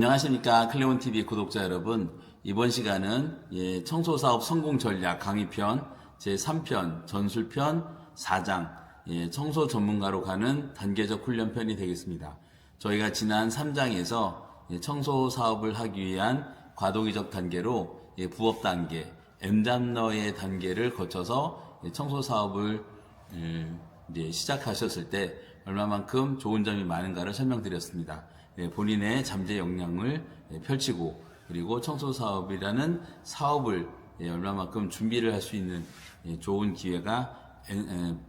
안녕하십니까 클레온TV 구독자 여러분. 이번 시간은 청소사업 성공 전략 강의편 제3편 전술편 4장 청소 전문가로 가는 단계적 훈련편이 되겠습니다. 저희가 지난 3장에서 청소 사업을 하기 위한 과도기적 단계로 부업 단계, M잡러의 단계를 거쳐서 청소 사업을 시작하셨을 때 얼마만큼 좋은 점이 많은가를 설명드렸습니다. 본인의 잠재 역량을 펼치고 그리고 청소사업이라는 사업을 얼마만큼 준비를 할 수 있는 좋은 기회가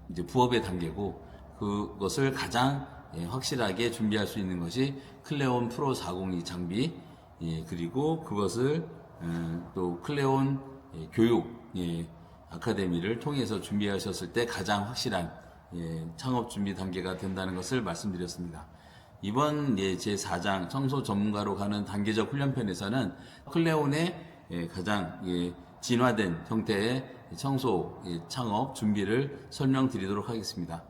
이제 부업의 단계고, 그것을 가장 확실하게 준비할 수 있는 것이 클레온 프로 402 장비, 그리고 그것을 또 클레온 교육 아카데미를 통해서 준비하셨을 때 가장 확실한 창업 준비 단계가 된다는 것을 말씀드렸습니다. 이번 제4장 청소 전문가로 가는 단계적 훈련편에서는 클레온의 가장 진화된 형태의 청소 창업 준비를 설명드리도록 하겠습니다.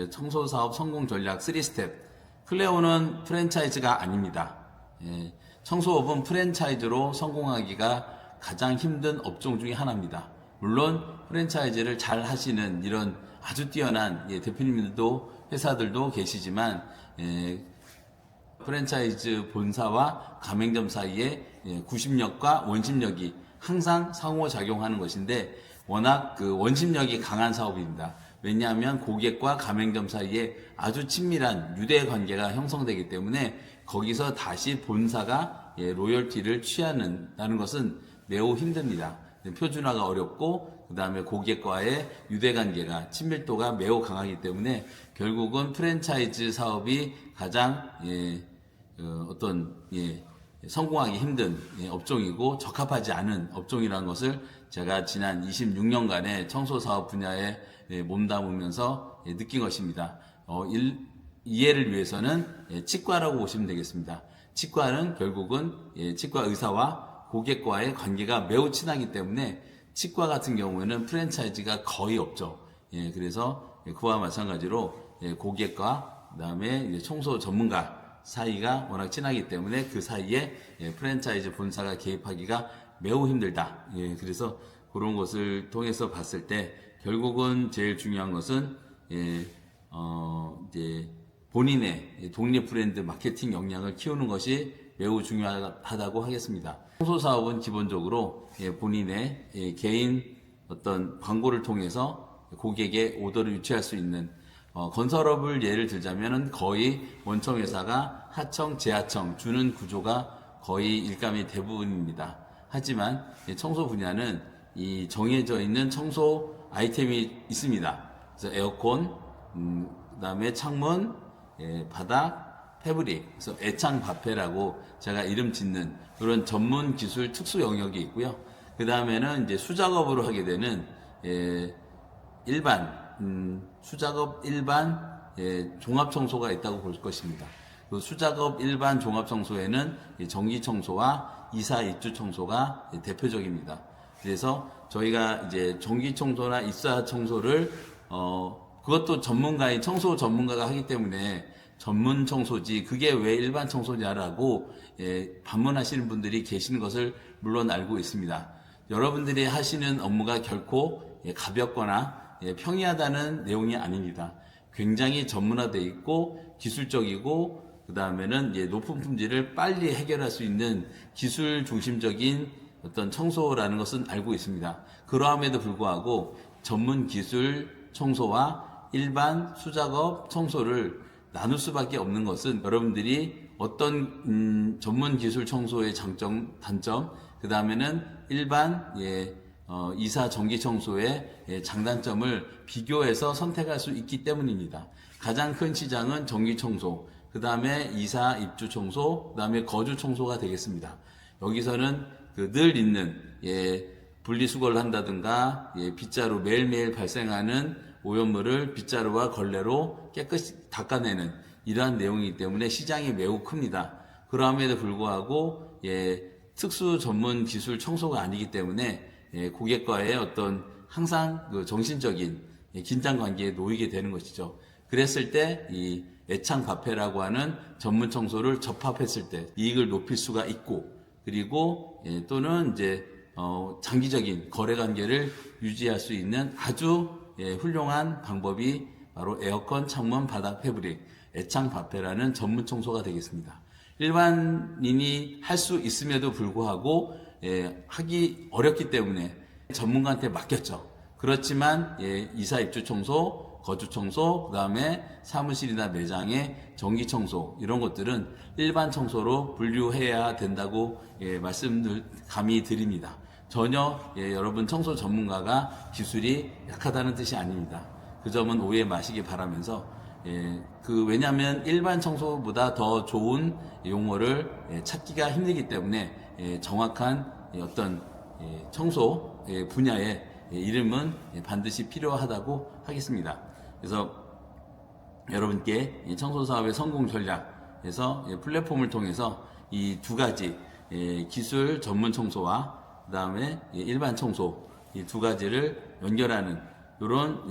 청소 사업 성공 전략 3스텝. 클레온은 프랜차이즈가 아닙니다. 청소업은 프랜차이즈로 성공하기가 가장 힘든 업종 중에 하나입니다. 물론 프랜차이즈를 잘 하시는 이런 아주 뛰어난 대표님들도 회사들도 계시지만 프랜차이즈 본사와 가맹점 사이에 구심력과 원심력이 항상 상호작용하는 것인데, 워낙 그 원심력이 강한 사업입니다. 왜냐하면 고객과 가맹점 사이에 아주 친밀한 유대 관계가 형성되기 때문에 거기서 다시 본사가 로열티를 취하는 것은 매우 힘듭니다. 표준화가 어렵고 그 다음에 고객과의 유대관계가 친밀도가 매우 강하기 때문에 결국은 프랜차이즈 사업이 가장 성공하기 힘든 업종이고 적합하지 않은 업종이라는 것을 제가 지난 26년간의 청소사업 분야에 몸담으면서 느낀 것입니다. 이해를 위해서는 치과라고 보시면 되겠습니다. 치과는 결국은 치과 의사와 고객과의 관계가 매우 친하기 때문에 치과 같은 경우에는 프랜차이즈가 거의 없죠. 그래서 그와 마찬가지로 고객과 그다음에 청소 전문가 사이가 워낙 친하기 때문에 그 사이에 프랜차이즈 본사가 개입하기가 매우 힘들다. 그래서 그런 것을 통해서 봤을 때 결국은 제일 중요한 것은 이제 본인의 독립 브랜드 마케팅 역량을 키우는 것이 매우 중요하다고 하겠습니다. 청소사업은 기본적으로 본인의 개인 어떤 광고를 통해서 고객의 오더를 유치할 수 있는, 건설업을 예를 들자면은 거의 원청회사가 하청, 재하청 주는 구조가 거의 일감이 대부분입니다. 하지만 청소 분야는 이 정해져 있는 청소 아이템이 있습니다. 그래서 에어컨, 그다음에 창문, 바닥, 패브릭, 그래서 애창바페라고 제가 이름 짓는 그런 전문 기술 특수 영역이 있고요. 그 다음에는 이제 수작업으로 하게 되는 수작업 일반 종합청소가 있다고 볼 것입니다. 그 수작업 일반 종합청소에는 전기청소와 이사 입주 청소가 대표적입니다. 그래서 저희가 이제 전기청소나 이사 청소를 그것도 청소 전문가가 하기 때문에 전문 청소지 그게 왜 일반 청소냐라고 반문하시는 분들이 계시는 것을 물론 알고 있습니다. 여러분들이 하시는 업무가 결코 가볍거나 평이하다는 내용이 아닙니다. 굉장히 전문화되어 있고 기술적이고 그 다음에는 높은 품질을 빨리 해결할 수 있는 기술 중심적인 어떤 청소라는 것은 알고 있습니다. 그러함에도 불구하고 전문 기술 청소와 일반 수작업 청소를 나눌 수밖에 없는 것은 여러분들이 어떤 전문 기술 청소의 장점, 단점, 그 다음에는 일반 이사 전기 청소의 장단점을 비교해서 선택할 수 있기 때문입니다. 가장 큰 시장은 전기 청소, 그 다음에 이사 입주 청소, 그 다음에 거주 청소가 되겠습니다. 여기서는 늘 있는 분리수거를 한다든가 빗자루 매일매일 발생하는 오염물을 빗자루와 걸레로 깨끗이 닦아내는 이러한 내용이기 때문에 시장이 매우 큽니다. 그럼에도 불구하고 특수 전문 기술 청소가 아니기 때문에 고객과의 어떤 항상 정신적인 긴장 관계에 놓이게 되는 것이죠. 그랬을 때 이 애창 화폐라고 하는 전문 청소를 접합했을 때 이익을 높일 수가 있고, 그리고 또는 이제 장기적인 거래 관계를 유지할 수 있는 아주 훌륭한 방법이 바로 에어컨, 창문, 바닥 패브릭, 애창 화폐라는 전문 청소가 되겠습니다. 일반인이 할 수 있음에도 불구하고 하기 어렵기 때문에 전문가한테 맡겼죠. 그렇지만 이사 입주 청소, 거주 청소, 그 다음에 사무실이나 매장의 정기 청소, 이런 것들은 일반 청소로 분류해야 된다고 말씀을 감히 드립니다. 전혀 여러분 청소 전문가가 기술이 약하다는 뜻이 아닙니다. 그 점은 오해 마시기 바라면서, 왜냐하면 일반 청소보다 더 좋은 용어를 찾기가 힘들기 때문에 정확한 어떤 청소 분야의 이름은 반드시 필요하다고 하겠습니다. 그래서 여러분께 청소 사업의 성공 전략에서 플랫폼을 통해서 이 두 가지 기술 전문 청소와 그 다음에 일반 청소, 이 두 가지를 연결하는 이런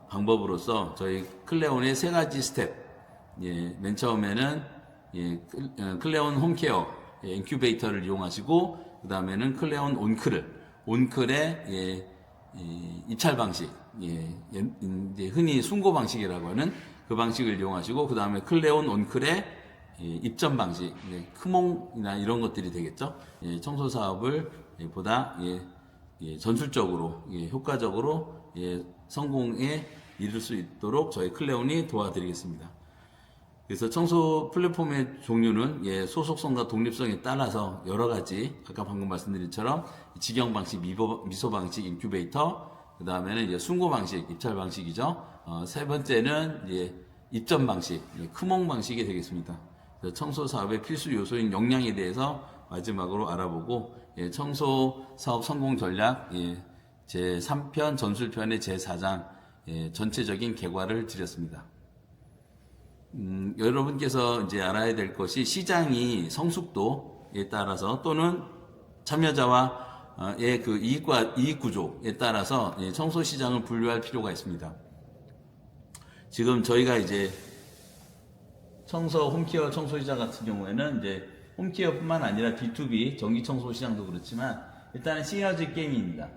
방법으로서 저희 클레온의 세 가지 스텝, 맨 처음에는 클레온 홈케어 인큐베이터를 이용하시고, 그 다음에는 클레온 온클의 입찰 방식, 이제 흔히 순고 방식이라고 하는 그 방식을 이용하시고, 그 다음에 클레온 온클의 입점 방식, 크몽이나 이런 것들이 되겠죠. 청소 사업을 보다 전술적으로, 효과적으로 성공에 이룰 수 있도록 저희 클레온이 도와드리겠습니다. 그래서 청소 플랫폼의 종류는 소속성과 독립성에 따라서 여러 가지, 아까 방금 말씀드린 것처럼 직영 방식, 미소 방식, 인큐베이터, 그 다음에는 이제 순고 방식, 입찰 방식이죠. 세 번째는 입점 방식, 크몽 방식이 되겠습니다. 청소 사업의 필수 요소인 역량에 대해서 마지막으로 알아보고, 청소 사업 성공 전략 제3편 전술편의 제4장 전체적인 개괄을 드렸습니다. 여러분께서 이제 알아야 될 것이 시장이 성숙도에 따라서 또는 참여자와의 그 이익 구조에 따라서 청소 시장을 분류할 필요가 있습니다. 지금 저희가 이제 청소 홈케어 청소 시장 같은 경우에는 이제 홈케어뿐만 아니라 B2B 전기 청소 시장도 그렇지만 일단은 시너지 게임입니다.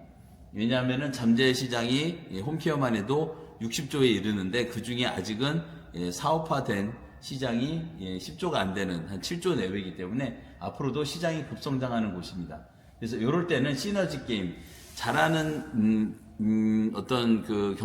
왜냐하면은 잠재 시장이 홈케어만 해도 60조에 이르는데 그 중에 아직은 사업화된 시장이 10조가 안 되는 한 7조 내외이기 때문에 앞으로도 시장이 급성장하는 곳입니다. 그래서 이럴 때는 시너지 게임, 잘하는 어떤 그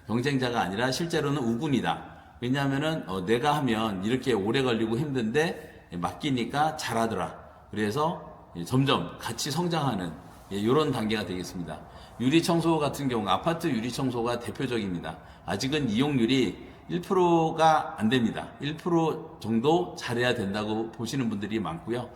경쟁자가 아니라 실제로는 우군이다. 왜냐하면은 내가 하면 이렇게 오래 걸리고 힘든데 맡기니까 잘하더라. 그래서 점점 같이 성장하는 이런 단계가 되겠습니다. 유리 청소 같은 경우 아파트 유리 청소가 대표적입니다. 아직은 이용률이 1%가 안 됩니다. 1% 정도 잘해야 된다고 보시는 분들이 많고요.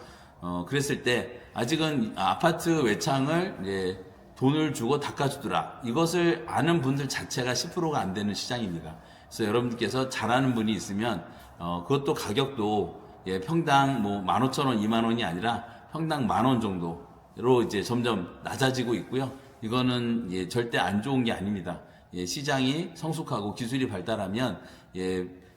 그랬을 때 아직은 아파트 외창을 돈을 주고 닦아주더라. 이것을 아는 분들 자체가 10%가 안 되는 시장입니다. 그래서 여러분들께서 잘하는 분이 있으면 그것도 가격도 평당 15,000원, 20,000원이 아니라 평당 10,000원 정도로 이제 점점 낮아지고 있고요. 이거는 절대 안 좋은 게 아닙니다. 시장이 성숙하고 기술이 발달하면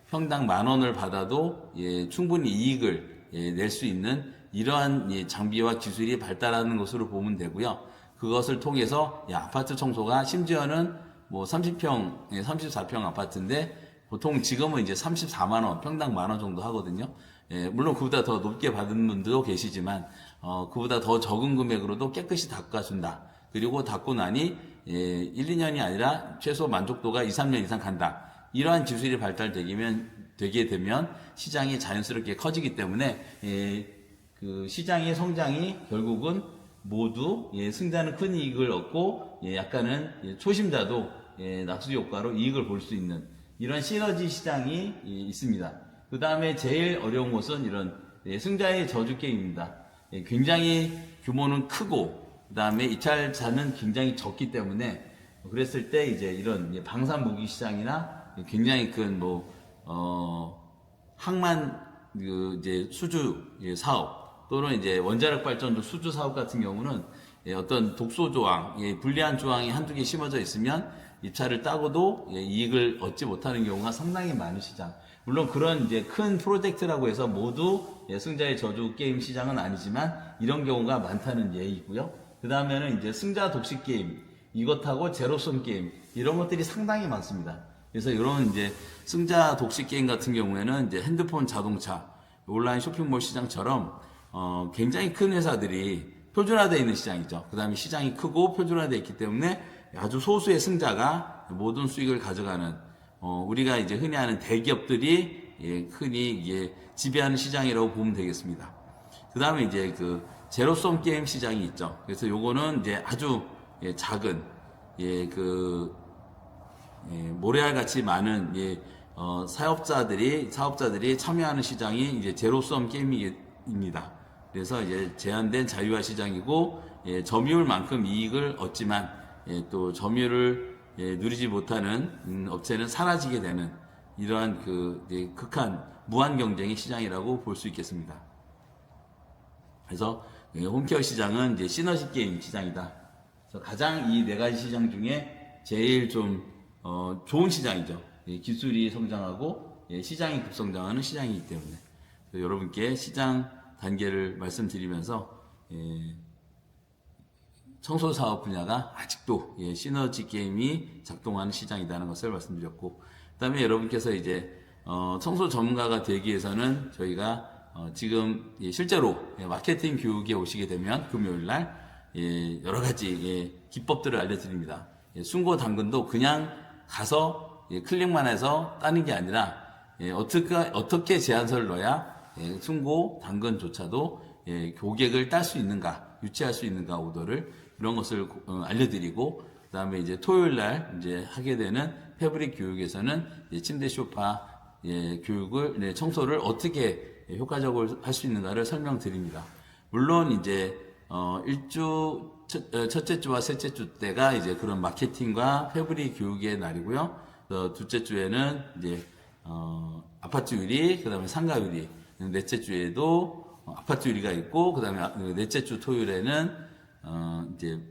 평당 10,000원을 받아도 충분히 이익을 낼 수 있는 이러한 장비와 기술이 발달하는 것으로 보면 되고요. 그것을 통해서 아파트 청소가 심지어는 30평, 34평 아파트인데 보통 지금은 이제 34만 원, 평당 10,000원 정도 하거든요. 물론 그보다 더 높게 받은 분들도 계시지만 그보다 더 적은 금액으로도 깨끗이 닦아준다. 그리고 닦고 나니 1, 2년이 아니라 최소 만족도가 2, 3년 이상 간다. 이러한 기술이 되게 되면 시장이 자연스럽게 커지기 때문에 그 시장의 성장이 결국은 모두 승자는 큰 이익을 얻고 약간은 초심자도 낙수 효과로 이익을 볼 수 있는 이런 시너지 시장이 있습니다. 그 다음에 제일 어려운 것은 이런 승자의 저주 게임입니다. 굉장히 규모는 크고 그 다음에 입찰자는 굉장히 적기 때문에 그랬을 때 이제 이런 방산 무기 시장이나 굉장히 큰 항만 이제 수주 사업 또는 이제 원자력 발전소 수주 사업 같은 경우는 어떤 독소 조항, 불리한 조항이 한두 개 심어져 있으면 입찰을 따고도 이익을 얻지 못하는 경우가 상당히 많은 시장. 물론 그런 이제 큰 프로젝트라고 해서 모두 승자의 저주 게임 시장은 아니지만 이런 경우가 많다는 예이고요. 그 다음에는 이제 승자 독식 게임, 이것하고 제로섬 게임, 이런 것들이 상당히 많습니다. 그래서 이런 이제 승자 독식 게임 같은 경우에는 이제 핸드폰, 자동차, 온라인 쇼핑몰 시장처럼 굉장히 큰 회사들이 표준화되어 있는 시장이죠. 그 다음에 시장이 크고 표준화되어 있기 때문에 아주 소수의 승자가 모든 수익을 가져가는 우리가 이제 흔히 아는 대기업들이 흔히 지배하는 시장이라고 보면 되겠습니다. 그 다음에 이제 그 제로섬 게임 시장이 있죠. 그래서 요거는 이제 아주 작은 모래알 같이 많은 사업자들이 참여하는 시장이 이제 제로섬 게임입니다. 그래서 이제 제한된 자유화 시장이고 점유율만큼 이익을 얻지만 또 점유율을 누리지 못하는 업체는 사라지게 되는 이러한 극한 무한 경쟁의 시장이라고 볼 수 있겠습니다. 그래서 홈케어 시장은 이제 시너지 게임 시장이다. 그래서 가장 이 네 가지 시장 중에 제일 좀 좋은 시장이죠. 기술이 성장하고 시장이 급성장하는 시장이기 때문에 여러분께 시장 단계를 말씀드리면서 청소 사업 분야가 아직도 시너지 게임이 작동하는 시장이라는 것을 말씀드렸고, 그다음에 여러분께서 이제 청소 전문가가 되기 위해서는 저희가 지금 실제로 마케팅 교육에 오시게 되면 금요일 날 여러 가지 기법들을 알려드립니다. 순고 당근도 그냥 가서 클릭만 해서 따는 게 아니라 어떻게 제안서를 넣어야 순고 당근조차도 고객을 딸 수 있는가, 유치할 수 있는가, 오더를 이런 것을 알려드리고, 그 다음에 이제 토요일 날 이제 하게 되는 패브릭 교육에서는 침대 소파 교육을 청소를 어떻게 효과적으로 할 수 있는가를 설명드립니다. 물론 이제 첫째 주와 셋째 주 때가 이제 그런 마케팅과 패브릭 교육의 날이고요. 둘째 주에는 이제 아파트 유리, 그다음에 상가 유리, 넷째 주에도 아파트 유리가 있고, 그다음에 넷째 주 토요일에는 이제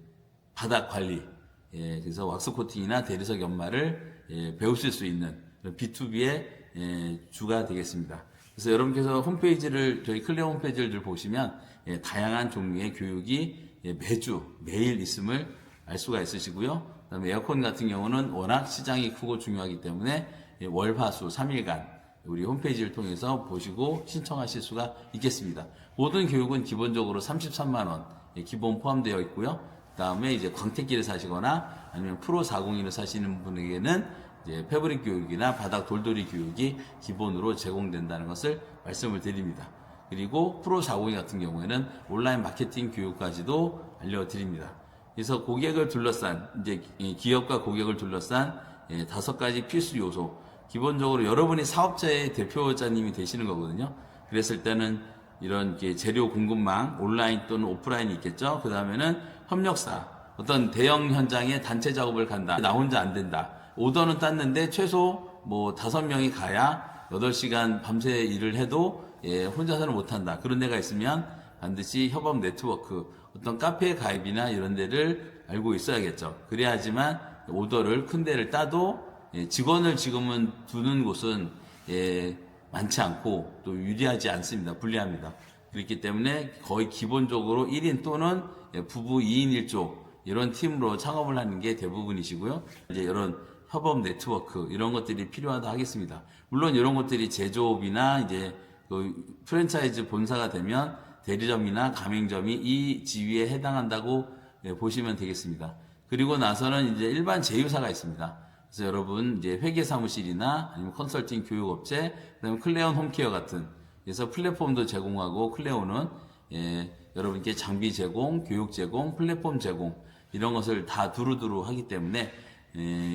바닥 관리, 그래서 왁스 코팅이나 대리석 연마를 배우실 수 있는 B2B의 주가 되겠습니다. 그래서 여러분께서 저희 클레어 홈페이지를 보시면 다양한 종류의 교육이 매일 있음을 알 수가 있으시고요. 그다음에 에어컨 같은 경우는 워낙 시장이 크고 중요하기 때문에 월화수 3일간 우리 홈페이지를 통해서 보시고 신청하실 수가 있겠습니다. 모든 교육은 기본적으로 33만 원 기본 포함되어 있고요. 그다음에 이제 광택기를 사시거나 아니면 프로 401을 사시는 분에게는 이제 패브릭 교육이나 바닥 돌돌이 교육이 기본으로 제공된다는 것을 말씀을 드립니다. 그리고 프로 402 같은 경우에는 온라인 마케팅 교육까지도 알려드립니다. 그래서 고객을 둘러싼, 이제 기업과 고객을 둘러싼 5가지 필수 요소. 기본적으로 여러분이 사업자의 대표자님이 되시는 거거든요. 그랬을 때는 이런 재료 공급망, 온라인 또는 오프라인이 있겠죠. 그 다음에는 협력사, 어떤 대형 현장에 단체 작업을 간다. 나 혼자 안 된다. 오더는 땄는데 최소 5명이 가야 8시간 밤새 일을 해도 혼자서는 못한다. 그런 데가 있으면 반드시 협업 네트워크, 어떤 카페 가입이나 이런 데를 알고 있어야겠죠. 그래야지만 오더를 큰 데를 따도 직원을 지금은 두는 곳은 많지 않고 또 유리하지 않습니다. 불리합니다. 그렇기 때문에 거의 기본적으로 1인 또는 부부 2인 1조 이런 팀으로 창업을 하는 게 대부분이시고요. 이제 이런 협업 네트워크 이런 것들이 필요하다 하겠습니다. 물론 이런 것들이 제조업이나 이제 프랜차이즈 본사가 되면 대리점이나 가맹점이 이 지위에 해당한다고 보시면 되겠습니다. 그리고 나서는 이제 일반 제휴사가 있습니다. 그래서 여러분 이제 회계 사무실이나 아니면 컨설팅 교육업체, 그다음에 클레온 홈케어 같은 그래서 플랫폼도 제공하고 클레온은 여러분께 장비 제공, 교육 제공, 플랫폼 제공 이런 것을 다 두루두루 하기 때문에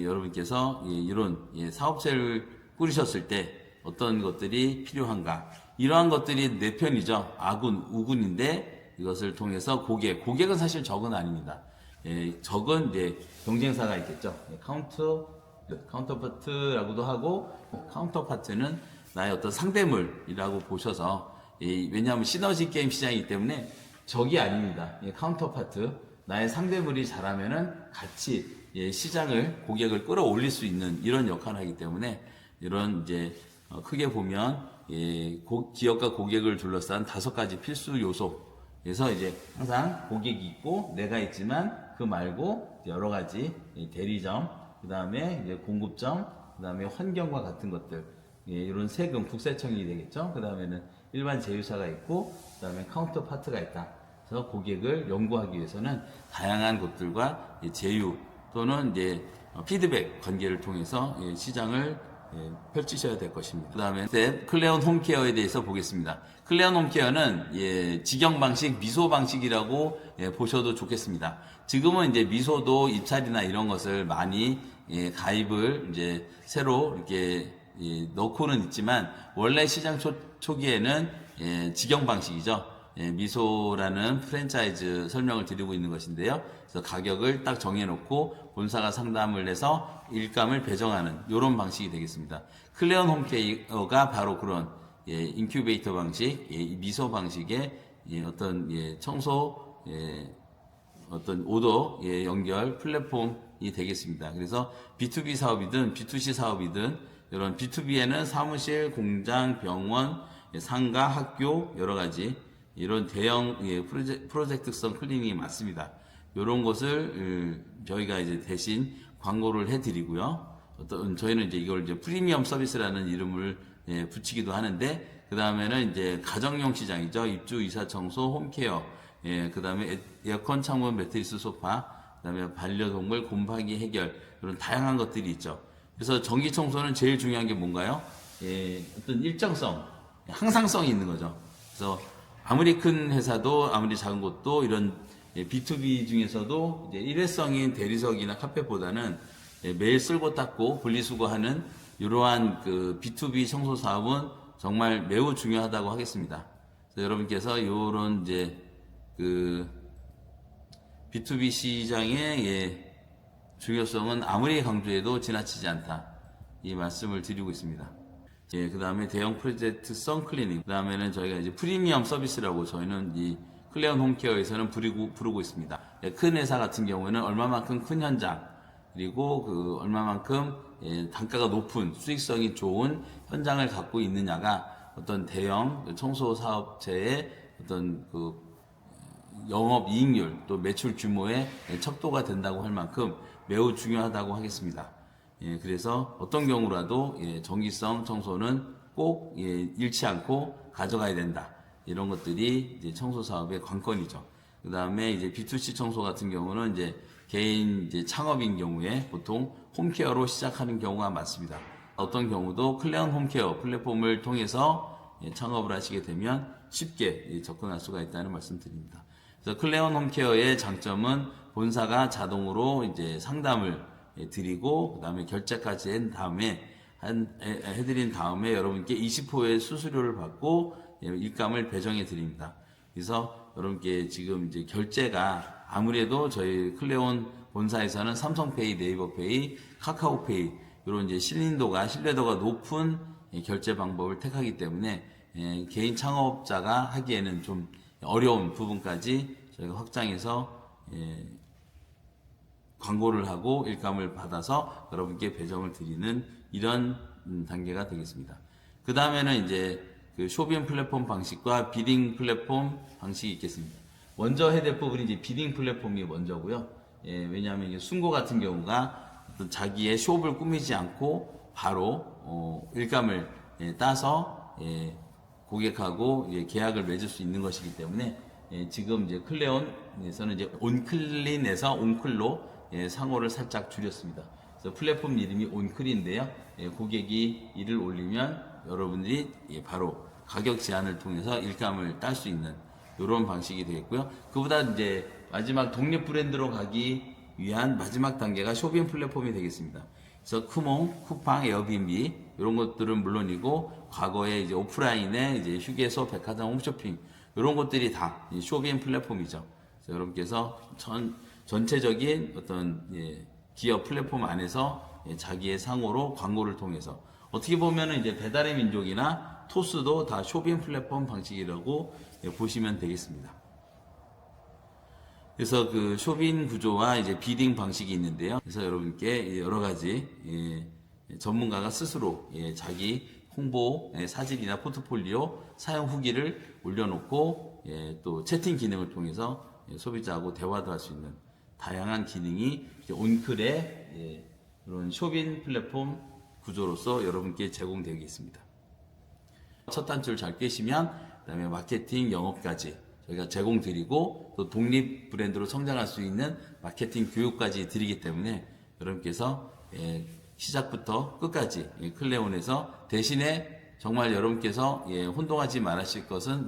여러분께서 이런 사업체를 꾸리셨을 때 어떤 것들이 필요한가 이러한 것들이 내 편이죠. 아군, 우군인데 이것을 통해서 고객은 사실 적은 아닙니다. 적은 이제 경쟁사가 있겠죠. 카운터파트라고도 하고 카운터파트는 나의 어떤 상대물이라고 보셔서 왜냐하면 시너지 게임 시장이기 때문에 적이 아닙니다. 카운터파트 나의 상대물이 잘하면은 같이 시장을 고객을 끌어올릴 수 있는 이런 역할을 하기 때문에 이런 이제 크게 보면 기업과 고객을 둘러싼 5가지 필수 요소에서 이제 항상 고객이 있고 내가 있지만 그 말고 여러 가지 대리점, 그 다음에 이제 공급점, 그 다음에 환경과 같은 것들, 이런 세금, 국세청이 되겠죠. 그 다음에는 일반 제휴사가 있고, 그 다음에 카운터 파트가 있다. 그래서 고객을 연구하기 위해서는 다양한 곳들과 제휴 또는 이제 피드백 관계를 통해서 시장을 펼치셔야 될 것입니다. 그 다음에 클레온 홈케어에 대해서 보겠습니다. 클레온 홈케어는 직영 방식, 미소 방식이라고 보셔도 좋겠습니다. 지금은 이제 미소도 입찰이나 이런 것을 많이 가입을 이제 새로 이렇게 넣고는 있지만 원래 시장 초기에는 직영 방식이죠. 미소라는 프랜차이즈 설명을 드리고 있는 것인데요. 그래서 가격을 딱 정해놓고 본사가 상담을 해서 일감을 배정하는 이런 방식이 되겠습니다. 클레온 홈케어가 바로 그런 인큐베이터 방식, 미소 방식의 어떤 청소 어떤 오더 연결 플랫폼이 되겠습니다. 그래서 B2B 사업이든 B2C 사업이든 이런 B2B에는 사무실, 공장, 병원, 상가, 학교 여러 가지 이런 대형 프로젝트성 클리닝이 맞습니다. 이런 것을 저희가 이제 대신 광고를 해드리고요. 저희는 이제 이걸 이제 프리미엄 서비스라는 이름을 붙이기도 하는데 그 다음에는 이제 가정용 시장이죠. 입주, 이사, 청소, 홈케어, 그 다음에 에어컨, 창문, 매트리스, 소파, 그 다음에 반려동물, 곰팡이 해결 이런 다양한 것들이 있죠. 그래서 전기 청소는 제일 중요한 게 뭔가요? 어떤 일정성, 항상성이 있는 거죠. 그래서 아무리 큰 회사도 아무리 작은 곳도 이런 B2B 중에서도 이제 일회성인 대리석이나 카펫보다는 매일 쓸고 닦고 분리수거하는 이러한 그 B2B 청소 사업은 정말 매우 중요하다고 하겠습니다. 그래서 여러분께서 이런 이제 그 B2B 시장의 중요성은 아무리 강조해도 지나치지 않다. 이 말씀을 드리고 있습니다. 그 다음에 대형 프로젝트성 클리닝. 그 다음에는 저희가 이제 프리미엄 서비스라고 저희는 이 클레온 홈케어에서는 부르고 있습니다. 큰 회사 같은 경우에는 얼마만큼 큰 현장, 그리고 그 얼마만큼 단가가 높은 수익성이 좋은 현장을 갖고 있느냐가 어떤 대형 청소 사업체의 어떤 그 영업 이익률 또 매출 규모의 척도가 된다고 할 만큼 매우 중요하다고 하겠습니다. 그래서 어떤 경우라도 전기성 청소는 꼭 잃지 않고 가져가야 된다. 이런 것들이 이제 청소 사업의 관건이죠. 그 다음에 이제 B2C 청소 같은 경우는 이제 개인 이제 창업인 경우에 보통 홈케어로 시작하는 경우가 많습니다. 어떤 경우도 클레온 홈케어 플랫폼을 통해서 창업을 하시게 되면 쉽게 접근할 수가 있다는 말씀드립니다. 그래서 클레온 홈케어의 장점은 본사가 자동으로 이제 상담을 드리고 그다음에 결제까지 해드린 다음에 여러분께 20%의 수수료를 받고 일감을 배정해 드립니다. 그래서 여러분께 지금 이제 결제가 아무래도 저희 클레온 본사에서는 삼성페이, 네이버페이, 카카오페이 이런 이제 신뢰도가 높은 결제 방법을 택하기 때문에 개인 창업자가 하기에는 좀 어려운 부분까지 저희가 확장해서 광고를 하고 일감을 받아서 여러분께 배정을 드리는 이런 단계가 되겠습니다. 그 다음에는 이제 그 쇼핑 플랫폼 방식과 비딩 플랫폼 방식이 있겠습니다. 먼저 해야 될 부분이 이제 비딩 플랫폼이 먼저고요. 왜냐하면 이제 순고 같은 경우가 어떤 자기의 숍을 꾸미지 않고 바로 일감을 따서 고객하고 계약을 맺을 수 있는 것이기 때문에 지금 이제 클레온에서는 이제 온클린에서 온클로 상호를 살짝 줄였습니다. 그래서 플랫폼 이름이 온클인데요. 고객이 이를 올리면 여러분들이 바로 가격 제한을 통해서 일감을 딸 수 있는 이런 방식이 되겠고요. 그보다 이제 마지막 독립 브랜드로 가기 위한 마지막 단계가 쇼핑 플랫폼이 되겠습니다. 그래서 쿠몽, 쿠팡, 에어비앤비 이런 것들은 물론이고 과거에 이제 오프라인의 이제 휴게소, 백화점, 홈쇼핑 이런 것들이 다 쇼핑 플랫폼이죠. 그래서 여러분께서 전체적인 어떤 기업 플랫폼 안에서 자기의 상호로 광고를 통해서 어떻게 보면은 이제 배달의 민족이나 토스도 다 쇼핑 플랫폼 방식이라고 보시면 되겠습니다. 그래서 그 쇼핑 구조와 이제 비딩 방식이 있는데요. 그래서 여러분께 여러 가지 전문가가 스스로 자기 홍보 사진이나 포트폴리오 사용 후기를 올려놓고 또 채팅 기능을 통해서 소비자하고 대화도 할 수 있는 다양한 기능이 온클의 이런 쇼핑 플랫폼 구조로서 여러분께 제공되겠습니다. 첫 단추를 잘 꿰시면 그다음에 마케팅 영업까지 저희가 제공드리고 또 독립 브랜드로 성장할 수 있는 마케팅 교육까지 드리기 때문에 여러분께서 시작부터 끝까지 클레온에서 대신에 정말 여러분께서 혼동하지 말으실 것은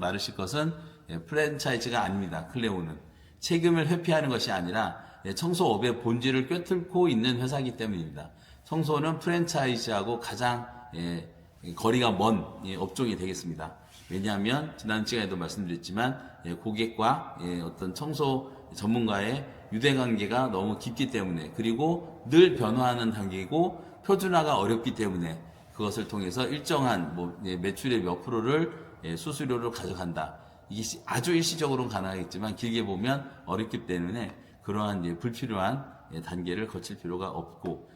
프랜차이즈가 아닙니다. 클레온은 책임을 회피하는 것이 아니라 청소업의 본질을 꿰뚫고 있는 회사이기 때문입니다. 청소는 프랜차이즈하고 가장 거리가 먼 업종이 되겠습니다. 왜냐하면 지난 시간에도 말씀드렸지만 고객과 어떤 청소 전문가의 유대관계가 너무 깊기 때문에 그리고 늘 변화하는 단계이고 표준화가 어렵기 때문에 그것을 통해서 일정한 매출의 몇 프로를 수수료로 가져간다. 이게 아주 일시적으로는 가능하겠지만 길게 보면 어렵기 때문에 그러한 불필요한 단계를 거칠 필요가 없고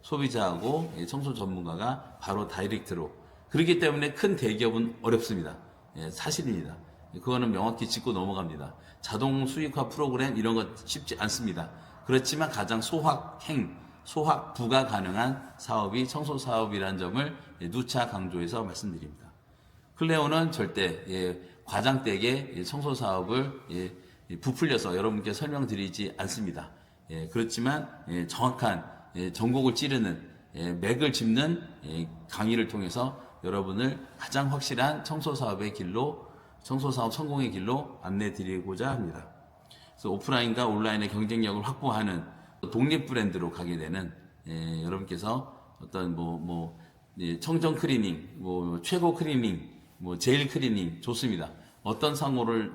소비자하고 청소 전문가가 바로 다이렉트로 그렇기 때문에 큰 대기업은 어렵습니다. 사실입니다. 그거는 명확히 짚고 넘어갑니다. 자동 수익화 프로그램 이런 것 쉽지 않습니다. 그렇지만 가장 소확부가 가능한 사업이 청소 사업이라는 점을 누차 강조해서 말씀드립니다. 클레온은 절대 과장되게 청소 사업을 부풀려서 여러분께 설명드리지 않습니다. 그렇지만 정확한 전곡을 찌르는 맥을 짚는 강의를 통해서 여러분을 가장 확실한 청소 사업 성공의 길로 안내 드리고자 합니다. 그래서 오프라인과 온라인의 경쟁력을 확보하는 독립 브랜드로 가게 되는 여러분께서 어떤 청정 클리닝, 최고 클리닝, 제일 클리닝 좋습니다. 어떤 상호를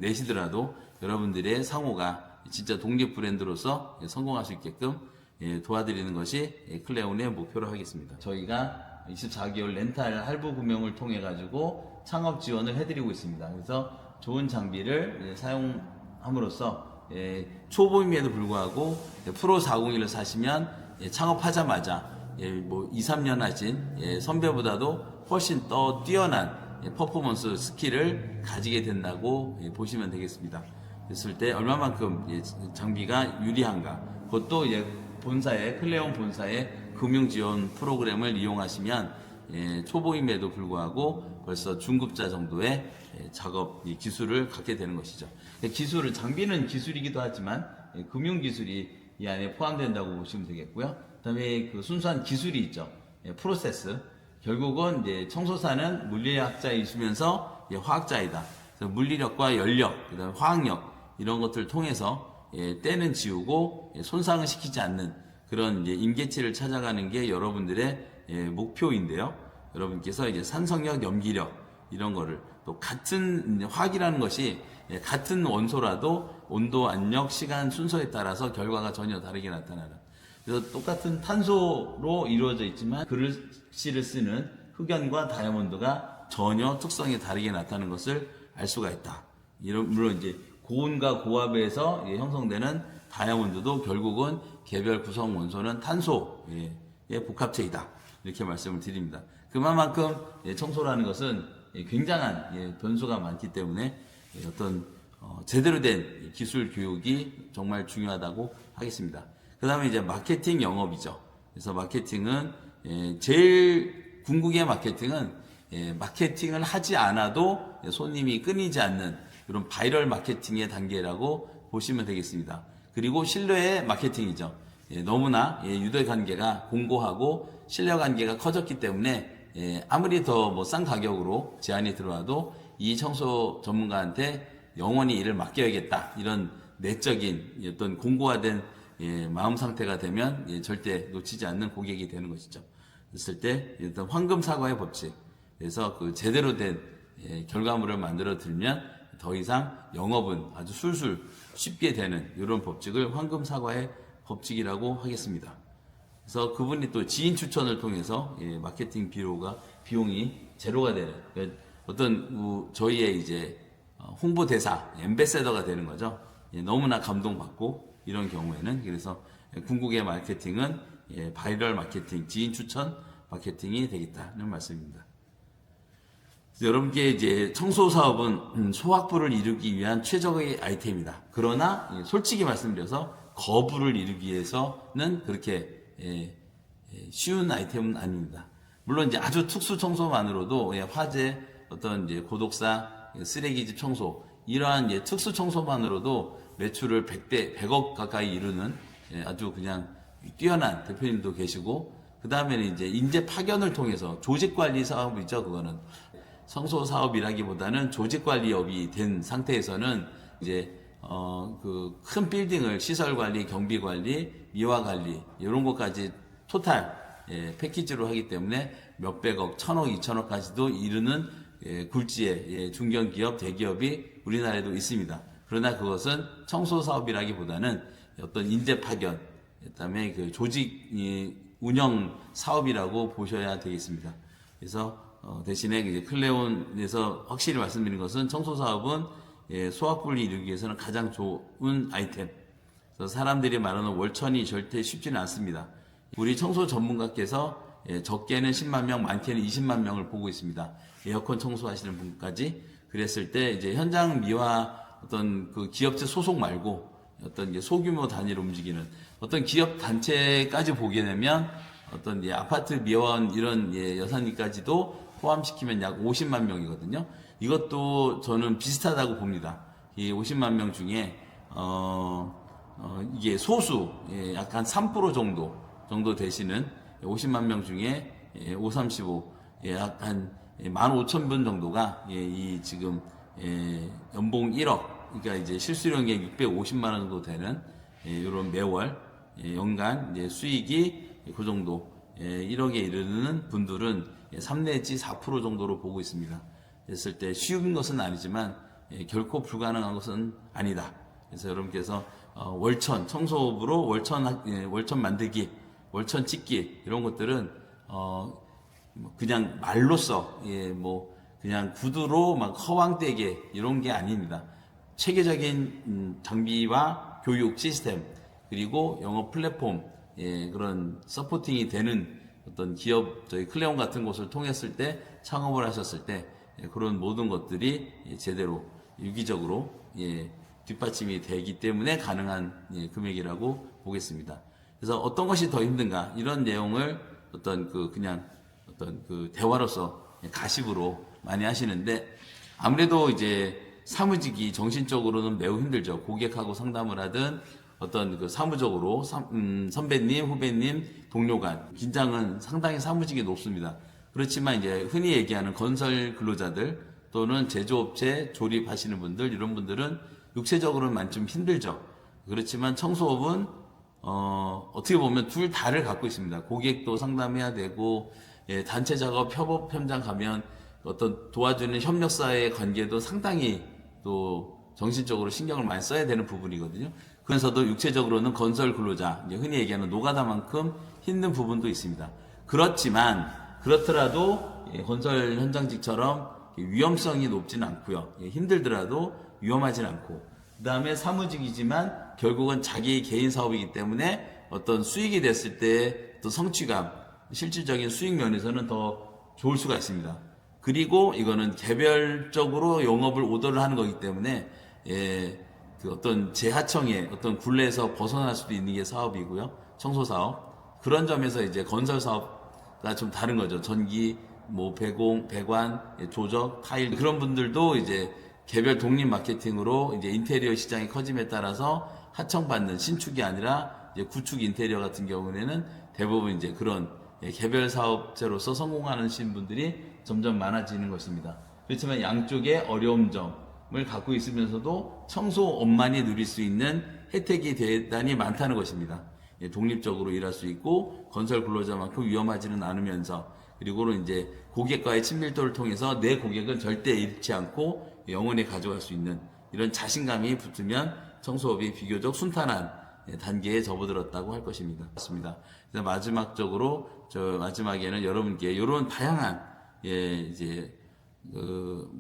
내시더라도 여러분들의 상호가 진짜 독립 브랜드로서 성공할 수 있게끔 도와드리는 것이 클레온의 목표로 하겠습니다. 저희가 24개월 렌탈 할부 금융을 통해 가지고 창업 지원을 해드리고 있습니다. 그래서 좋은 장비를 사용함으로써 초보임에도 불구하고 프로 401을 사시면 창업하자마자 2, 3년 하신 선배보다도 훨씬 더 뛰어난 퍼포먼스 스킬을 가지게 된다고 보시면 되겠습니다. 그랬을 때 얼마만큼 장비가 유리한가 그것도 클레온 본사의 금융지원 프로그램을 이용하시면 초보임에도 불구하고 벌써 중급자 정도의 작업 기술을 갖게 되는 것이죠. 장비는 기술이기도 하지만 금융기술이 이 안에 포함된다고 보시면 되겠고요. 그 다음에 순수한 기술이 있죠. 프로세스. 결국은 청소사는 물리학자이시면서 화학자이다. 그래서 물리력과 연력, 그다음에 화학력 이런 것들을 통해서 때는 지우고 손상을 시키지 않는 그런 임계치를 찾아가는 게 여러분들의 목표인데요. 여러분께서 산성력, 염기력 이런 거를 또 같은 화학이라는 것이 같은 원소라도 온도, 압력, 시간, 순서에 따라서 결과가 전혀 다르게 나타나는. 그래서 똑같은 탄소로 이루어져 있지만 글씨를 쓰는 흑연과 다이아몬드가 전혀 특성이 다르게 나타나는 것을 알 수가 있다. 물론 고온과 고압에서 형성되는 다이아몬드도 결국은 개별 구성 원소는 탄소의 복합체이다. 이렇게 말씀을 드립니다. 그만큼 청소라는 것은 굉장한 변수가 많기 때문에 제대로 된 기술 교육이 정말 중요하다고 하겠습니다. 그 다음에 마케팅 영업이죠. 그래서 마케팅은 제일 궁극의 마케팅은 마케팅을 하지 않아도 손님이 끊이지 않는 이런 바이럴 마케팅의 단계라고 보시면 되겠습니다. 그리고 신뢰의 마케팅이죠. 너무나 유대 관계가 공고하고 신뢰 관계가 커졌기 때문에 아무리 더 싼 가격으로 제안이 들어와도 이 청소 전문가한테 영원히 일을 맡겨야겠다. 이런 내적인 어떤 공고화된 마음 상태가 되면 절대 놓치지 않는 고객이 되는 것이죠. 그랬을 때 일단 황금 사과의 법칙. 그래서 제대로 된 결과물을 만들어 들면 더 이상 영업은 아주 술술 쉽게 되는 이런 법칙을 황금 사과의 법칙이라고 하겠습니다. 그래서 그분이 또 지인 추천을 통해서 마케팅 비용이 제로가 되는 저희의 홍보 대사, 앰베서더가 되는 거죠. 너무나 감동받고 이런 경우에는 그래서 궁극의 마케팅은 바이럴 마케팅, 지인 추천 마케팅이 되겠다는 말씀입니다. 여러분께 이제 청소 사업은 소확부를 이루기 위한 최적의 아이템이다. 그러나 솔직히 말씀드려서 거부를 이루기 위해서는 그렇게 쉬운 아이템은 아닙니다. 물론 이제 아주 특수 청소만으로도 화재, 어떤 이제 고독사, 쓰레기집 청소 이러한 특수 청소만으로도 매출을 100억 가까이 이루는 아주 그냥 뛰어난 대표님도 계시고, 그 다음에는 이제 인재 파견을 통해서 조직 관리 사업이죠. 그거는 청소 사업이라기보다는 조직 관리업이 된 상태에서는 이제 그 큰 빌딩을 시설 관리, 경비 관리, 미화 관리 이런 것까지 토탈 패키지로 하기 때문에 몇백억, 천억, 이천억까지도 이르는 굴지의 중견기업, 대기업이 우리나라에도 있습니다. 그러나 그것은 청소 사업이라기보다는 어떤 인재 파견, 그다음에 그 조직 운영 사업이라고 보셔야 되겠습니다. 그래서 대신에 이제 클레온에서 확실히 말씀드린 것은 청소 사업은 소확부를 이루기 위해서는 가장 좋은 아이템. 그래서 사람들이 말하는 월천이 절대 쉽지는 않습니다. 우리 청소 전문가께서 적게는 10만 명, 많게는 20만 명을 보고 있습니다. 에어컨 청소하시는 분까지. 그랬을 때 이제 현장 미화 어떤 그 기업체 소속 말고 어떤 이제 소규모 단위로 움직이는 어떤 기업 단체까지 보게 되면 어떤 아파트 미화원 이런 여사님까지도 포함시키면 약 50만 명이거든요. 이것도 저는 비슷하다고 봅니다. 이 50만 명 중에 이게 소수 약간 3% 정도 되시는 50만 명 중에 5, 35 약 한 15,000분 정도가 이 지금 연봉 1억, 그러니까 이제 실수령액 650만 원 정도 되는 이런 매월 연간 수익이 그 정도 1억에 이르는 분들은 3 내지 4% 정도로 보고 있습니다. 그랬을 때 쉬운 것은 아니지만 결코 불가능한 것은 아니다. 그래서 여러분께서 월천 청소업으로 월천 만들기, 월천 찍기 이런 것들은 그냥 말로써 뭐 그냥 구두로 막 허황되게 이런 게 아닙니다. 체계적인 장비와 교육 시스템 그리고 영업 플랫폼 그런 서포팅이 되는 어떤 기업 저희 클레온 같은 곳을 통했을 때 창업을 하셨을 때 그런 모든 것들이 제대로 유기적으로 뒷받침이 되기 때문에 가능한 금액이라고 보겠습니다. 그래서 어떤 것이 더 힘든가 이런 내용을 어떤 그 대화로서 가십으로 많이 하시는데 아무래도 이제 사무직이 정신적으로는 매우 힘들죠. 고객하고 상담을 하든 어떤 그 사무적으로 선배님, 후배님, 동료 간 긴장은 상당히 사무직이 높습니다. 그렇지만 이제 흔히 얘기하는 건설 근로자들 또는 제조업체 조립하시는 분들 이런 분들은 육체적으로는 많이 좀 힘들죠. 그렇지만 청소업은 어떻게 보면 둘 다를 갖고 있습니다. 고객도 상담해야 되고 단체 작업 협업 현장 가면 어떤 도와주는 협력사의 관계도 상당히 또 정신적으로 신경을 많이 써야 되는 부분이거든요. 그래서도 육체적으로는 건설 근로자, 흔히 얘기하는 노가다만큼 힘든 부분도 있습니다. 그렇더라도 건설 현장직처럼 위험성이 높지는 않고요. 힘들더라도 위험하진 않고, 그 다음에 사무직이지만 결국은 자기 개인 사업이기 때문에 어떤 수익이 됐을 때 또 성취감, 실질적인 수익 면에서는 더 좋을 수가 있습니다. 그리고 이거는 개별적으로 영업을 오더를 하는 거기 때문에 그 어떤 재하청의 어떤 굴레에서 벗어날 수도 있는 게 사업이고요. 청소 사업. 그런 점에서 이제 건설 사업과 좀 다른 거죠. 전기, 뭐 배공, 배관, 조적, 타일 그런 분들도 이제 개별 독립 마케팅으로 이제 인테리어 시장이 커짐에 따라서 하청받는 신축이 아니라 이제 구축 인테리어 같은 경우에는 대부분 이제 그런 개별 사업자로서 성공하는 분들이 점점 많아지는 것입니다. 그렇지만 양쪽의 어려움 점을 갖고 있으면서도 청소업만이 누릴 수 있는 혜택이 대단히 많다는 것입니다. 독립적으로 일할 수 있고 건설 근로자만큼 위험하지는 않으면서 그리고는 이제 고객과의 친밀도를 통해서 내 고객은 절대 잃지 않고 영원히 가져갈 수 있는 이런 자신감이 붙으면 청소업이 비교적 순탄한 단계에 접어들었다고 할 것입니다. 맞습니다. 그래서 마지막에는 여러분께 이런 다양한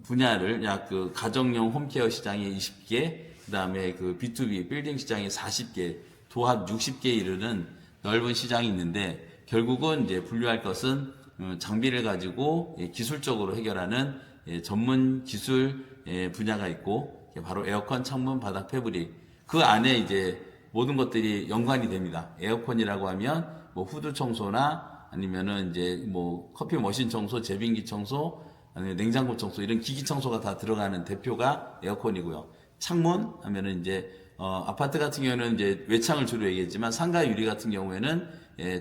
분야를 약 그 가정용 홈케어 시장에 20개, 그 다음에 그 B2B 빌딩 시장에 40개, 도합 60개에 이르는 넓은 시장이 있는데 결국은 이제 분류할 것은 장비를 가지고 기술적으로 해결하는 전문 기술 분야가 있고, 바로 에어컨, 창문, 바닥, 패브릭. 그 안에 이제 모든 것들이 연관이 됩니다. 에어컨이라고 하면 뭐 후드 청소나 아니면은 이제 뭐 커피 머신 청소, 제빙기 청소, 아니면 냉장고 청소, 이런 기기 청소가 다 들어가는 대표가 에어컨이고요. 창문 하면은 이제 아파트 같은 경우는 이제 외창을 주로 얘기했지만 상가 유리 같은 경우에는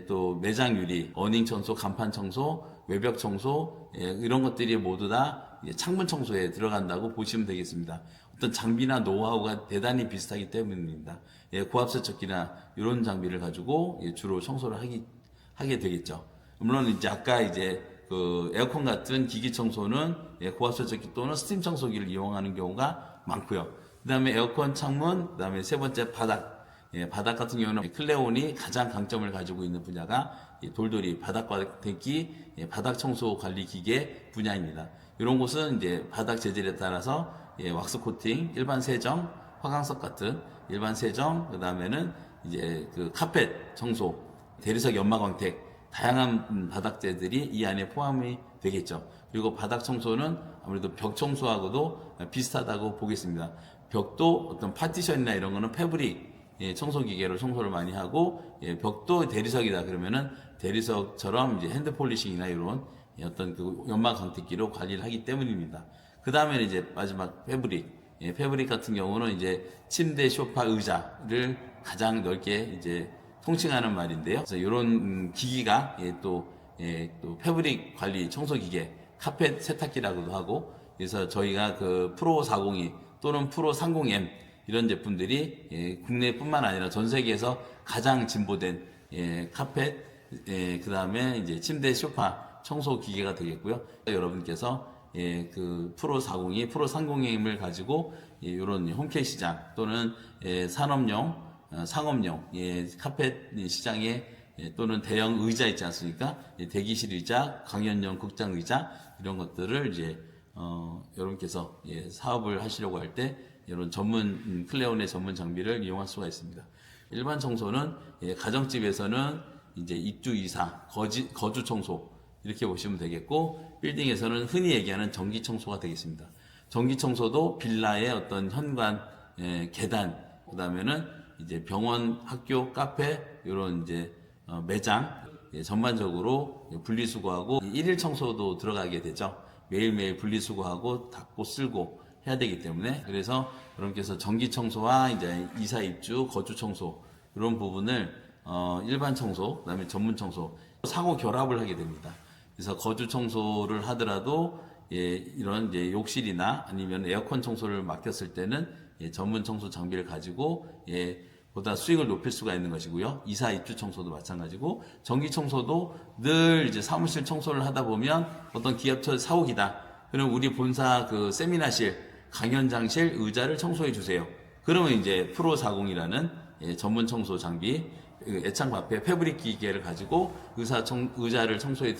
또 매장 유리, 어닝 청소, 간판 청소, 외벽 청소, 이런 것들이 모두 다 창문 청소에 들어간다고 보시면 되겠습니다. 어떤 장비나 노하우가 대단히 비슷하기 때문입니다. 고압 세척기나 이런 장비를 가지고 주로 청소를 하게 되겠죠. 물론 이제 아까 이제 그 에어컨 같은 기기 청소는 고압 세척기 또는 스팀 청소기를 이용하는 경우가 많고요. 그 다음에 에어컨, 창문, 그 다음에 세 번째 바닥. 바닥 같은 경우는 클레온이 가장 강점을 가지고 있는 분야가 돌돌이 바닥 과택기, 바닥 청소 관리 기계 분야입니다. 이런 곳은 이제 바닥 재질에 따라서 왁스 코팅, 일반 세정, 화강석 같은 일반 세정, 그 다음에는 이제 그 카펫 청소, 대리석 연마 광택, 다양한 바닥재들이 이 안에 포함이 되겠죠. 그리고 바닥 청소는 아무래도 벽 청소하고도 비슷하다고 보겠습니다. 벽도 어떤 파티션이나 이런 거는 패브릭 청소 기계로 청소를 많이 하고, 벽도 대리석이다 그러면은 대리석처럼 이제 핸드 폴리싱이나 이런 어떤 그 연마 광택기로 관리를 하기 때문입니다. 그 다음에는 이제 마지막 패브릭. 패브릭 같은 경우는 이제 침대, 소파, 의자를 가장 넓게 이제 통칭하는 말인데요. 그래서 이런 기기가 또 패브릭 관리 청소 기계, 카펫 세탁기라고도 하고, 그래서 저희가 그 프로 402 또는 프로 30M 이런 제품들이 국내뿐만 아니라 전 세계에서 가장 진보된 카펫, 그 다음에 이제 침대, 소파 청소 기계가 되겠고요. 여러분께서 그 프로 402, 프로 30M을 가지고 이런 홈케어 시장 또는 산업용, 상업용 카펫 시장에 또는 대형 의자 있지 않습니까? 대기실 의자, 강연용 극장 의자 이런 것들을 이제 여러분께서 사업을 하시려고 할 때 이런 전문 클레온의 전문 장비를 이용할 수가 있습니다. 일반 청소는 가정집에서는 이제 입주 이사, 거주 청소 이렇게 보시면 되겠고, 빌딩에서는 흔히 얘기하는 전기 청소가 되겠습니다. 전기 청소도 빌라의 어떤 현관, 계단, 그다음에는 이제 병원, 학교, 카페 이런 이제 매장 전반적으로 분리수거하고 일일 청소도 들어가게 되죠. 매일매일 분리수거하고 닦고 쓸고 해야 되기 때문에, 그래서 여러분께서 전기 청소와 이제 이사 입주 거주 청소 이런 부분을 일반 청소, 그다음에 전문 청소 상호 결합을 하게 됩니다. 그래서 거주 청소를 하더라도 이런 이제 욕실이나 아니면 에어컨 청소를 맡겼을 때는 전문 청소 장비를 가지고 보다 수익을 높일 수가 있는 것이고요. 이사 입주 청소도 마찬가지고, 전기 청소도 늘 이제 사무실 청소를 하다 보면 어떤 기업체 사옥이다. 그럼 우리 본사 그 세미나실, 강연장실, 의자를 청소해 주세요. 그러면 이제 프로 40이라는 전문 청소 장비, 애창 앞에 패브릭 기계를 가지고 의자를 청소해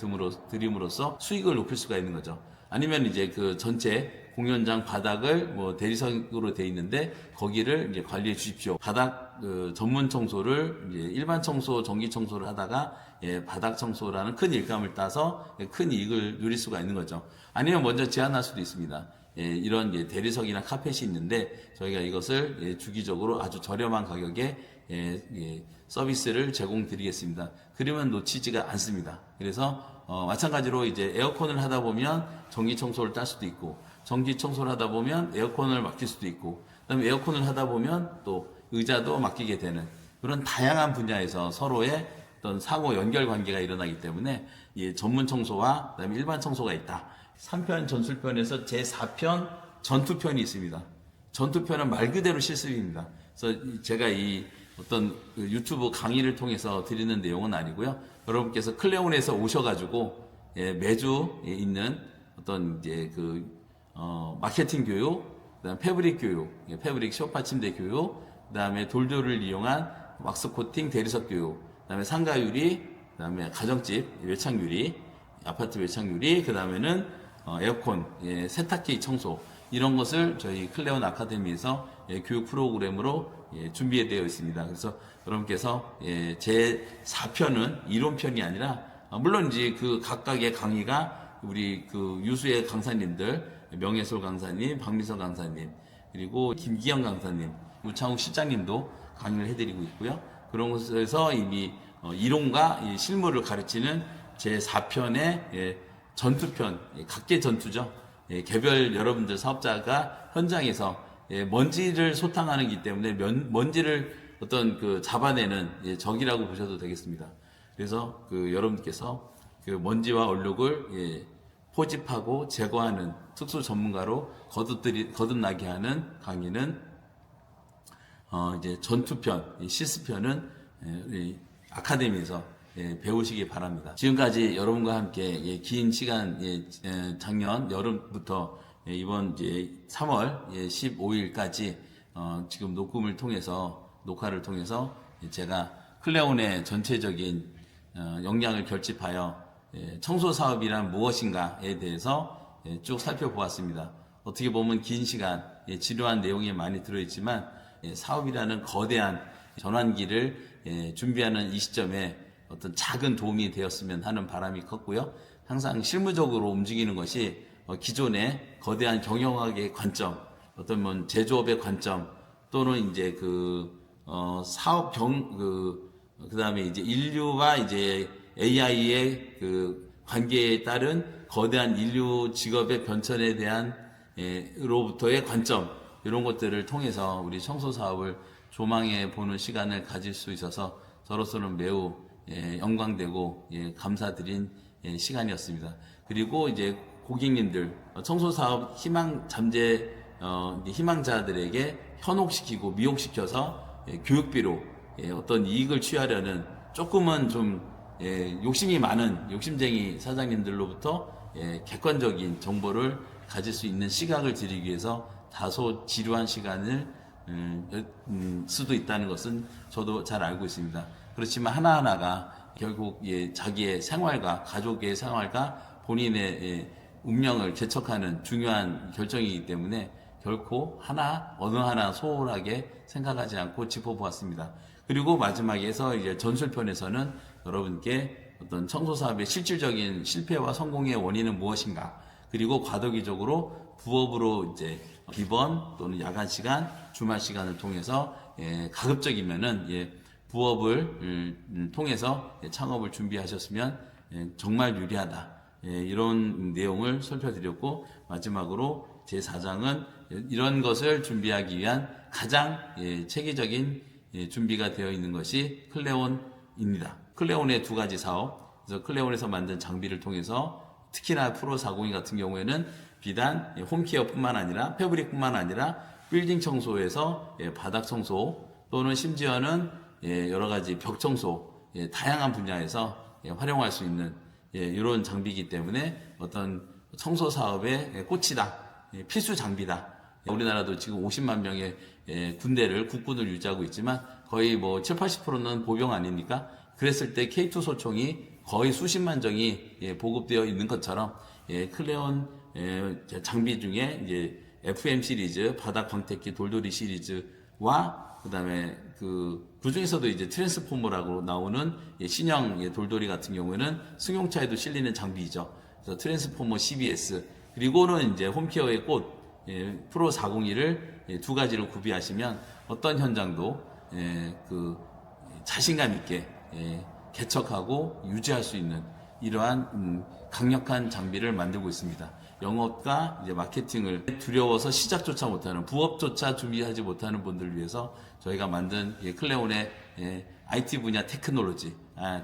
드림으로써 수익을 높일 수가 있는 거죠. 아니면 이제 그 전체 공연장 바닥을 뭐 대리석으로 돼 있는데 거기를 이제 관리해 주십시오. 바닥 전문 청소를 이제 일반 청소, 전기 청소를 하다가 바닥 청소라는 큰 일감을 따서 큰 이익을 누릴 수가 있는 거죠. 아니면 먼저 제안할 수도 있습니다. 이런 대리석이나 카펫이 있는데 저희가 이것을 주기적으로 아주 저렴한 가격에 서비스를 제공드리겠습니다. 그러면 놓치지가 않습니다. 그래서 마찬가지로 이제 에어컨을 하다 보면 전기 청소를 딸 수도 있고, 전기 청소를 하다 보면 에어컨을 맡길 수도 있고, 그다음에 에어컨을 하다 보면 또 의자도 맡기게 되는 그런 다양한 분야에서 서로의 어떤 상호 연결 관계가 일어나기 때문에 전문 청소와 그다음에 일반 청소가 있다. 3편 전술편에서 제4편 전투편이 있습니다. 전투편은 말 그대로 실습입니다. 그래서 제가 이 어떤 유튜브 강의를 통해서 드리는 내용은 아니고요. 여러분께서 클레온에서 오셔가지고 매주 있는 어떤 이제 마케팅 교육, 그다음 패브릭 교육, 패브릭 소파 침대 교육, 그다음에 돌돌을 이용한 왁스 코팅 대리석 교육, 그다음에 상가 유리, 그다음에 가정집 외창 유리, 아파트 외창 유리, 그다음에는 에어컨, 세탁기 청소 이런 것을 저희 클레온 아카데미에서 교육 프로그램으로 준비되어 있습니다. 그래서 여러분께서 제 4편은 이론편이 아니라 물론 이제 그 각각의 강의가 우리 그 유수의 강사님들, 명예솔 강사님, 박미서 강사님, 그리고 김기영 강사님, 우창욱 실장님도 강의를 해드리고 있고요. 그런 곳에서 이미 이론과 실무를 가르치는 제4편의 전투편, 각계 전투죠. 개별 여러분들 사업자가 현장에서 먼지를 소탕하는 기 때문에 먼지를 어떤 그 잡아내는 적이라고 보셔도 되겠습니다. 그래서 그 여러분께서 그 먼지와 얼룩을 포집하고 제거하는 특수 전문가로 거듭나게 하는 강의는 이제 전투편, 시스편은 아카데미에서 배우시기 바랍니다. 지금까지 여러분과 함께 긴 시간, 작년 여름부터 이번 이제 3월 15일까지 지금 녹화를 통해서 제가 클레온의 전체적인 역량을 결집하여 청소 사업이란 무엇인가에 대해서 쭉 살펴보았습니다. 어떻게 보면 긴 시간, 지루한 내용이 많이 들어있지만 사업이라는 거대한 전환기를 준비하는 이 시점에 어떤 작은 도움이 되었으면 하는 바람이 컸고요. 항상 실무적으로 움직이는 것이 기존의 거대한 경영학의 관점, 어떤 제조업의 관점, 또는 이제 사업 그다음에 이제 인류와 이제 AI의 그 관계에 따른 거대한 인류 직업의 변천에 대한 로부터의 관점, 이런 것들을 통해서 우리 청소 사업을 조망해 보는 시간을 가질 수 있어서 저로서는 매우 영광되고 감사드린 시간이었습니다. 그리고 이제 고객님들, 청소 사업 희망자들에게 현혹시키고 미혹시켜서 교육비로 어떤 이익을 취하려는 조금은 좀 욕심이 많은 욕심쟁이 사장님들로부터 객관적인 정보를 가질 수 있는 시각을 드리기 위해서 다소 지루한 시간을 수도 있다는 것은 저도 잘 알고 있습니다. 그렇지만 하나하나가 결국 자기의 생활과 가족의 생활과 본인의 운명을 개척하는 중요한 결정이기 때문에 결코 어느 하나 소홀하게 생각하지 않고 짚어보았습니다. 그리고 마지막에서 이제 전술편에서는 여러분께 어떤 청소사업의 실질적인 실패와 성공의 원인은 무엇인가, 그리고 과도기적으로 부업으로 이제 비번 또는 야간 시간, 주말 시간을 통해서 가급적이면은 부업을 통해서 창업을 준비하셨으면 정말 유리하다. 이런 내용을 살펴드렸고, 마지막으로 제4장은 이런 것을 준비하기 위한 가장 체계적인 준비가 되어 있는 것이 클레온입니다. 클레온의 두 가지 사업, 그래서 클레온에서 만든 장비를 통해서 특히나 프로402 같은 경우에는 비단 홈케어뿐만 아니라 패브릭뿐만 아니라 빌딩 청소에서 바닥 청소, 또는 심지어는 여러 가지 벽 청소, 다양한 분야에서 활용할 수 있는 이런 장비이기 때문에 어떤 청소 사업의 꽃이다, 필수 장비다. 우리나라도 지금 50만 명의 국군을 유지하고 있지만 거의 7, 80%는 보병 아닙니까? 그랬을 때 K2 소총이 거의 수십만 정이 보급되어 있는 것처럼 클레온 장비 중에 이제 FM 시리즈, 바닥 광택기 돌돌이 시리즈와 그다음에 그 중에서도 이제 트랜스포머라고 나오는 신형 돌돌이 같은 경우에는 승용차에도 실리는 장비이죠. 그래서 트랜스포머 CBS, 그리고는 이제 홈케어의 꽃 프로 401을 두 가지로 구비하시면 어떤 현장도 자신감 있게 개척하고 유지할 수 있는 이러한 강력한 장비를 만들고 있습니다. 영업과 이제 마케팅을 두려워서 시작조차 못하는, 부업조차 준비하지 못하는 분들을 위해서 저희가 만든 클레온의 IT 분야 테크놀로지,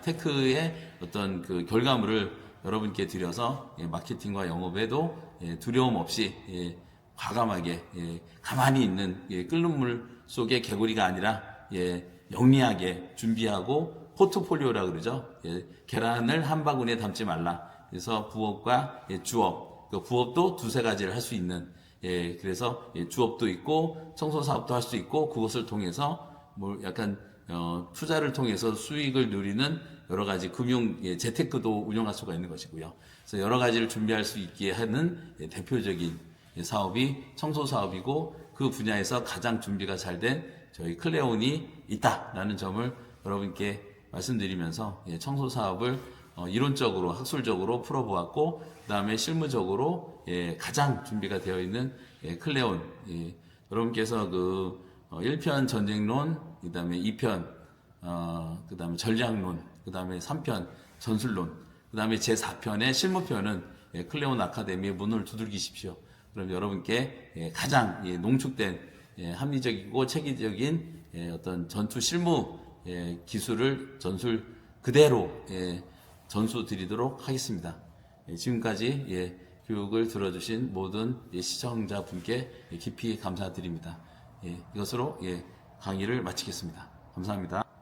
테크의 어떤 그 결과물을 여러분께 드려서 마케팅과 영업에도 두려움 없이 과감하게 가만히 있는 끓는 물 속의 개구리가 아니라 영리하게 준비하고, 포트폴리오라 그러죠. 계란을 한 바구니에 담지 말라. 그래서 부업과 주업, 부업도 두세 가지를 할 수 있는, 그래서 주업도 있고 청소 사업도 할 수 있고, 그것을 통해서 약간 투자를 통해서 수익을 누리는 여러 가지 금융 재테크도 운영할 수가 있는 것이고요. 그래서 여러 가지를 준비할 수 있게 하는 대표적인 사업이 청소 사업이고, 그 분야에서 가장 준비가 잘 된 저희 클레온이 있다라는 점을 여러분께 말씀드리면서 청소 사업을 이론적으로 학술적으로 풀어보았고 그다음에 실무적으로 가장 준비가 되어 있는 클레온. 여러분께서 그 1편 전쟁론, 그다음에 2편 그다음에 전략론, 그다음에 3편 전술론, 그다음에 제4편의 실무편은 클레온 아카데미의 문을 두들기십시오. 그럼 여러분께 가장 농축된 합리적이고 체계적인 어떤 전투 실무 기술을 전술 그대로 전수 드리도록 하겠습니다. 지금까지 교육을 들어주신 모든 시청자분께 깊이 감사드립니다. 이것으로 강의를 마치겠습니다. 감사합니다.